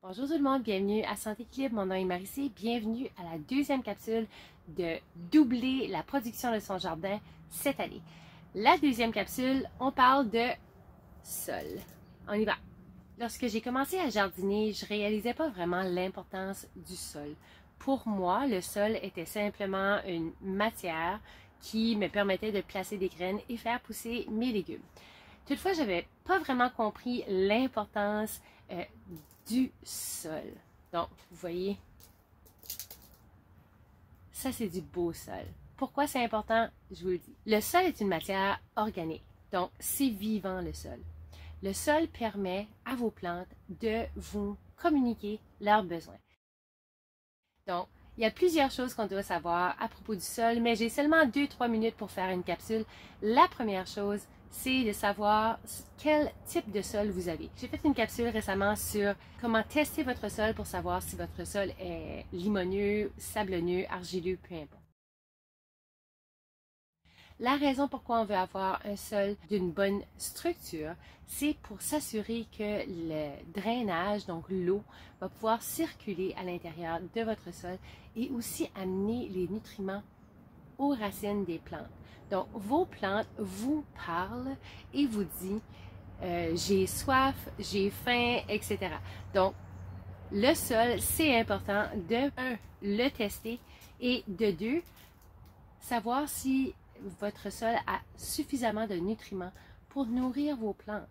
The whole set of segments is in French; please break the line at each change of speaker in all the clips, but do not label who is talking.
Bonjour tout le monde, bienvenue à Santé Équilibre, mon nom est Marissé, bienvenue à la deuxième capsule de doubler la production de son jardin cette année. La deuxième capsule, on parle de sol. On y va! Lorsque j'ai commencé à jardiner, je réalisais pas vraiment l'importance du sol. Pour moi, le sol était simplement une matière qui me permettait de placer des graines et faire pousser mes légumes. Toutefois, je n'avais pas vraiment compris l'importance du sol. Donc, vous voyez, ça c'est du beau sol. Pourquoi c'est important? Je vous le dis. Le sol est une matière organique, donc c'est vivant le sol. Le sol permet à vos plantes de vous communiquer leurs besoins. Donc, il y a plusieurs choses qu'on doit savoir à propos du sol, mais j'ai seulement 2-3 minutes pour faire une capsule. La première chose, c'est de savoir quel type de sol vous avez. J'ai fait une capsule récemment sur comment tester votre sol pour savoir si votre sol est limoneux, sablonneux, argileux, peu importe. La raison pourquoi on veut avoir un sol d'une bonne structure, c'est pour s'assurer que le drainage, donc l'eau, va pouvoir circuler à l'intérieur de votre sol et aussi amener les nutriments aux racines des plantes. Donc, vos plantes vous parlent et vous disent j'ai soif, j'ai faim, etc. Donc, le sol, c'est important de, un, le tester et de deux, savoir si votre sol a suffisamment de nutriments pour nourrir vos plantes.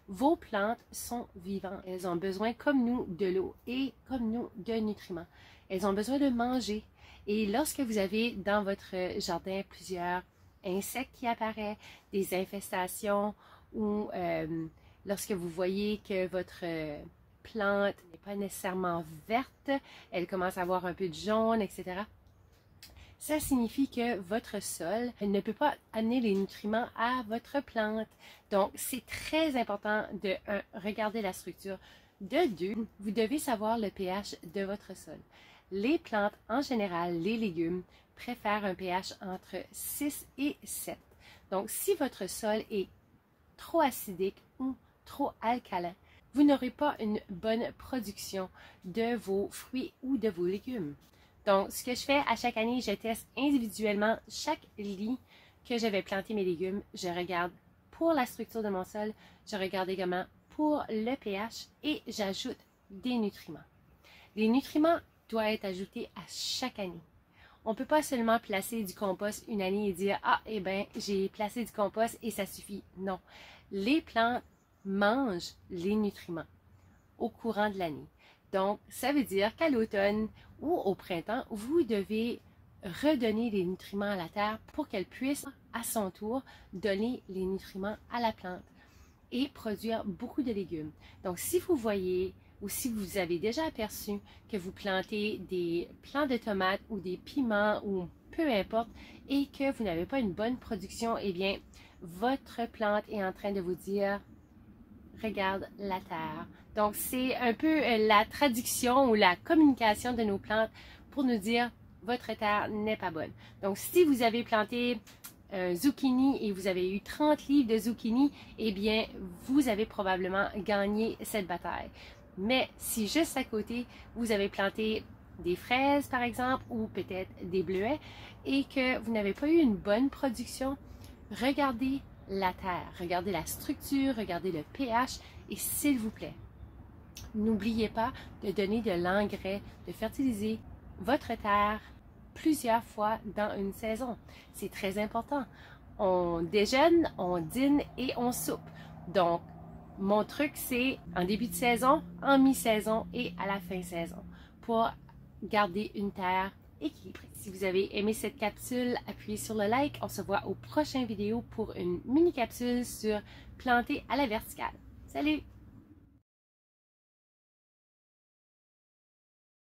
Vos plantes sont vivantes. Elles ont besoin, comme nous, de l'eau et comme nous, de nutriments. Elles ont besoin de manger. Et lorsque vous avez dans votre jardin plusieurs insectes qui apparaissent, des infestations ou lorsque vous voyez que votre plante n'est pas nécessairement verte, elle commence à avoir un peu de jaune, etc., ça signifie que votre sol ne peut pas amener les nutriments à votre plante. Donc, c'est très important de regarder la structure. De deux, vous devez savoir le pH de votre sol. Les plantes, en général, les légumes, préfèrent un pH entre 6 et 7. Donc, si votre sol est trop acidique ou trop alcalin, vous n'aurez pas une bonne production de vos fruits ou de vos légumes. Donc, ce que je fais à chaque année, je teste individuellement chaque lit que je vais planter mes légumes. Je regarde pour la structure de mon sol, je regarde également pour le pH et j'ajoute des nutriments. Les nutriments doivent être ajoutés à chaque année. On ne peut pas seulement placer du compost une année et dire « Ah, eh bien, j'ai placé du compost et ça suffit. » Non. Les plantes mangent les nutriments au courant de l'année. Donc, ça veut dire qu'à l'automne ou au printemps, vous devez redonner les nutriments à la terre pour qu'elle puisse, à son tour, donner les nutriments à la plante et produire beaucoup de légumes. Donc, si vous voyez ou si vous avez déjà aperçu que vous plantez des plants de tomates ou des piments ou peu importe et que vous n'avez pas une bonne production, eh bien, votre plante est en train de vous dire « Regarde la terre ». Donc, c'est un peu la traduction ou la communication de nos plantes pour nous dire « Votre terre n'est pas bonne ». Donc, si vous avez planté un zucchini et vous avez eu 30 livres de zucchini, eh bien, vous avez probablement gagné cette bataille. Mais si juste à côté, vous avez planté des fraises, par exemple, ou peut-être des bleuets, et que vous n'avez pas eu une bonne production, regardez la terre, regardez la structure, regardez le pH, et s'il vous plaît, n'oubliez pas de donner de l'engrais, de fertiliser votre terre plusieurs fois dans une saison. C'est très important. On déjeune, on dîne et on soupe. Donc, mon truc, c'est en début de saison, en mi-saison et à la fin de saison pour garder une terre équilibrée. Si vous avez aimé cette capsule, appuyez sur le like. On se voit aux prochaines vidéos pour une mini capsule sur planter à la verticale. Salut!